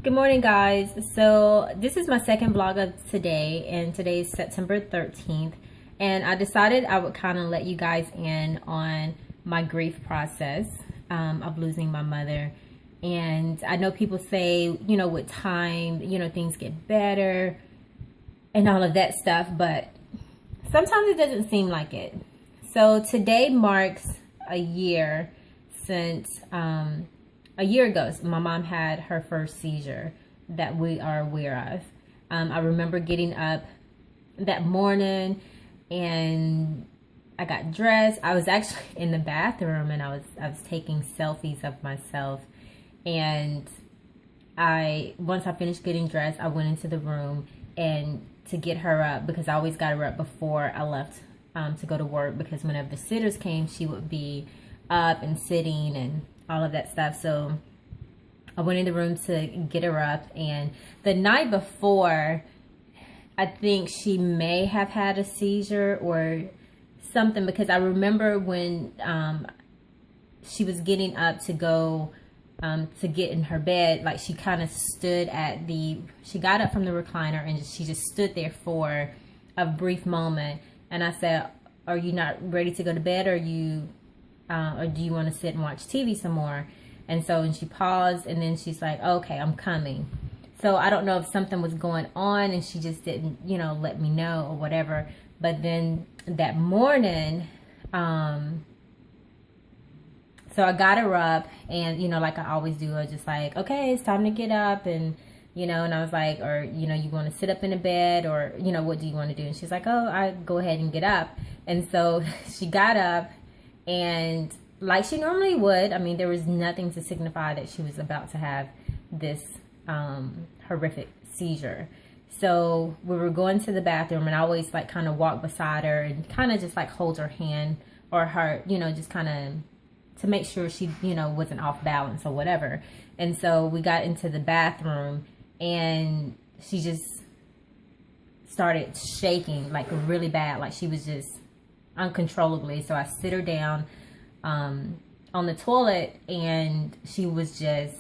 Good morning, guys. So this is my second vlog of today, and today is September 13th, and I decided I would kind of let you guys in on my grief process of losing my mother. And I know people say, you know, with time, you know, things get better and all of that stuff, but sometimes it doesn't seem like it. So today marks a year since a year ago, my mom had her first seizure that we are aware of. I remember getting up that morning and I got dressed. I was actually in the bathroom and I was taking selfies of myself. And once I finished getting dressed, I went into the room and to get her up, because I always got her up before I left to go to work, because whenever the sitters came, she would be up and sitting and all of that stuff. So I went in the room to get her up, and the night before, I think she may have had a seizure or something, because I remember when she was getting up to go to get in her bed, like she kind of stood she got up from the recliner and she just stood there for a brief moment, and I said, "Are you not ready to go to bed, or do you want to sit and watch TV some more?" And she paused, and then she's like, "Okay, I'm coming." So I don't know if something was going on and she just didn't, you know, let me know or whatever. But then that morning, so I got her up, and, you know, like I always do, I was just like, "Okay, it's time to get up." And, you know, and I was like, "Or, you know, you want to sit up in the bed, or, you know, what do you want to do?" And she's like, "Oh, I go ahead and get up." And so she got up, and like she normally would, I mean, there was nothing to signify that she was about to have this horrific seizure. So we were going to the bathroom, and I always like kind of walk beside her and kind of just like hold her hand or her, you know, just kind of to make sure she, you know, wasn't off balance or whatever. And so we got into the bathroom, and she just started shaking like really bad, like she was just uncontrollably. So I sit her down on the toilet, and she was just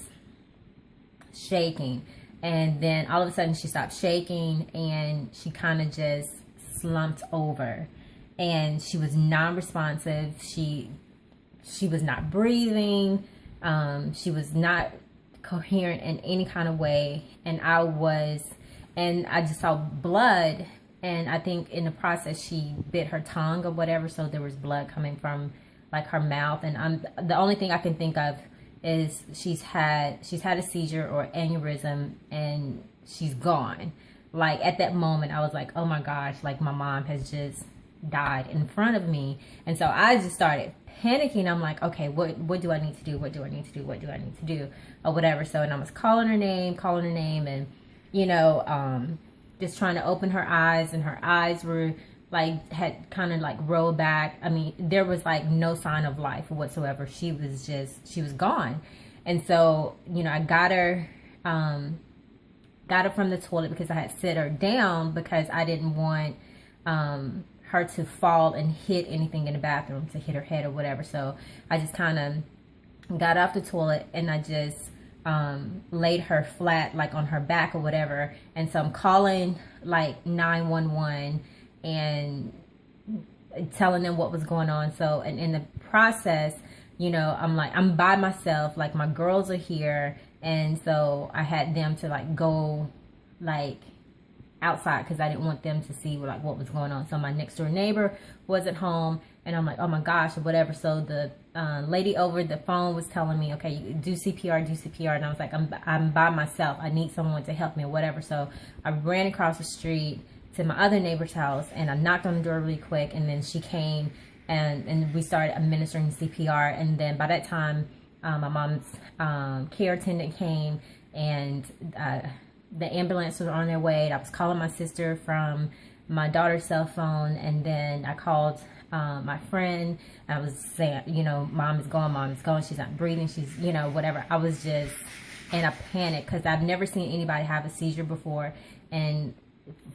shaking. And then all of a sudden she stopped shaking, and she kind of just slumped over, and she was non-responsive. She was not breathing. She was not coherent in any kind of way. And I just saw blood. And I think in the process, she bit her tongue or whatever. So there was blood coming from like her mouth. And the only thing I can think of is she's had a seizure or aneurysm, and she's gone. Like at that moment, I was like, "Oh my gosh, like my mom has just died in front of me." And so I just started panicking. I'm like, "Okay, what do I need to do? What do I need to do? What do I need to do?" Or whatever. So, and I was calling her name, and, you know, just trying to open her eyes, and her eyes were like, had kind of like rolled back. I mean, there was like no sign of life whatsoever. She was gone. And so, you know, I got her from the toilet, because I had set her down, because I didn't want her to fall and hit anything in the bathroom, to hit her head or whatever. So I just kind of got off the toilet, and I just laid her flat like on her back or whatever. And so I'm calling like 911 and telling them what was going on. So, and in the process, you know, I'm by myself, like my girls are here, and so I had them to like go like outside, because I didn't want them to see like what was going on. So my next door neighbor wasn't home, and I'm like, "Oh my gosh," or whatever. So the lady over the phone was telling me, "Okay, you do CPR, and I was like, I'm by myself. I need someone to help me or whatever." So I ran across the street to my other neighbor's house, and I knocked on the door really quick, and then she came, and we started administering CPR. And then by that time, my mom's care attendant came, and the ambulance was on their way. I was calling my sister from my daughter's cell phone, and then I called my friend. I was saying, you know, mom is gone, she's not breathing, she's, you know, whatever. I was just in a panic, because I've never seen anybody have a seizure before, and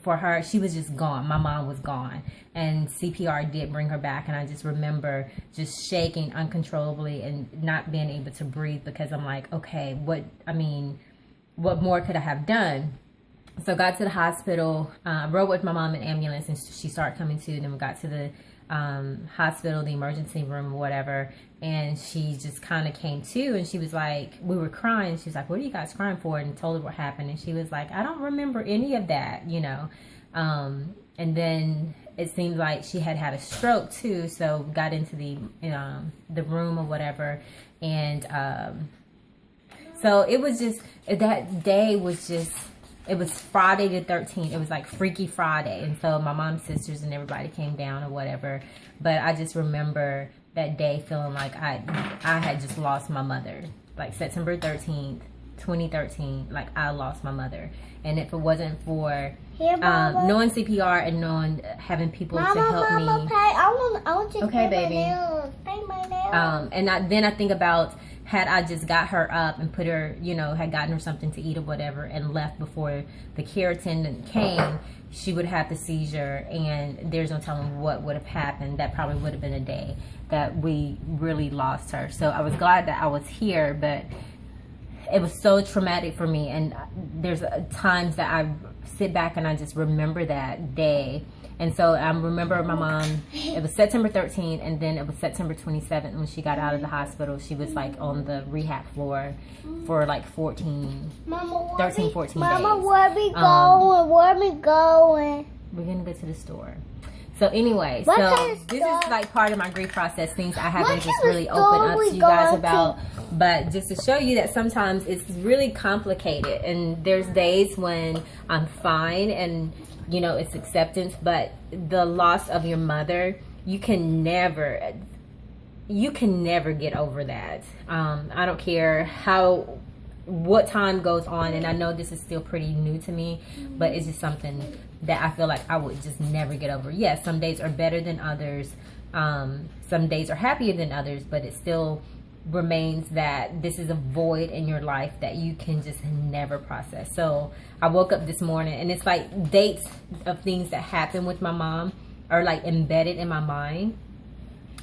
for her, she was just gone. My mom was gone, and CPR did bring her back. And I just remember just shaking uncontrollably and not being able to breathe, because I'm like, okay, what more could I have done? So got to the hospital, rode with my mom in ambulance, and she started coming to. Then we got to the hospital, the emergency room or whatever, and she just kind of came to, and she was like, we were crying. She was like, what are you guys crying for? And told her what happened, and she was like, I don't remember any of that, you know. And then it seemed like she had a stroke too, so got into the room or whatever, and so it was just, that day was just, it was Friday the 13th. It was like Freaky Friday. And so my mom's sisters and everybody came down or whatever. But I just remember that day feeling like I had just lost my mother. Like September 13th, 2013, like I lost my mother. And if it wasn't for knowing CPR and knowing, having people to help me. I want to okay, baby. Paint my nails. And then I think about, had I just got her up and put her, you know, had gotten her something to eat or whatever and left before the care attendant came, she would have the seizure, and there's no telling what would have happened. That probably would have been a day that we really lost her. So I was glad that I was here, but it was so traumatic for me. And there's times that I sit back and I just remember that day. And so I remember my mom, it was September 13th, and then it was September 27th when she got out of the hospital. She was like on the rehab floor for like 13, 14 days. Mama, where we going? Where we going? We're going to go to the store. So anyway, so this is like part of my grief process, things I haven't just really opened up to you guys about. But just to show you that sometimes it's really complicated, and there's days when I'm fine and, you know, it's acceptance, but the loss of your mother, you can never get over that. I don't care what time goes on, and I know this is still pretty new to me, but it's just something that I feel like I would just never get over. Yes, some days are better than others. Some days are happier than others, but it still remains that this is a void in your life that you can just never process. So I woke up this morning, and it's like dates of things that happened with my mom are like embedded in my mind,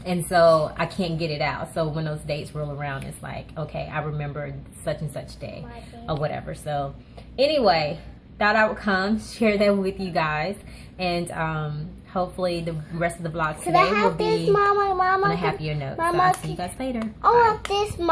and so I can't get it out. So when those dates roll around, it's like, okay, I remember such and such day or whatever. So anyway, thought I would come share that with you guys, and hopefully the rest of the vlog today will be on a happier note. So I'll see you guys later. I want this, Mama.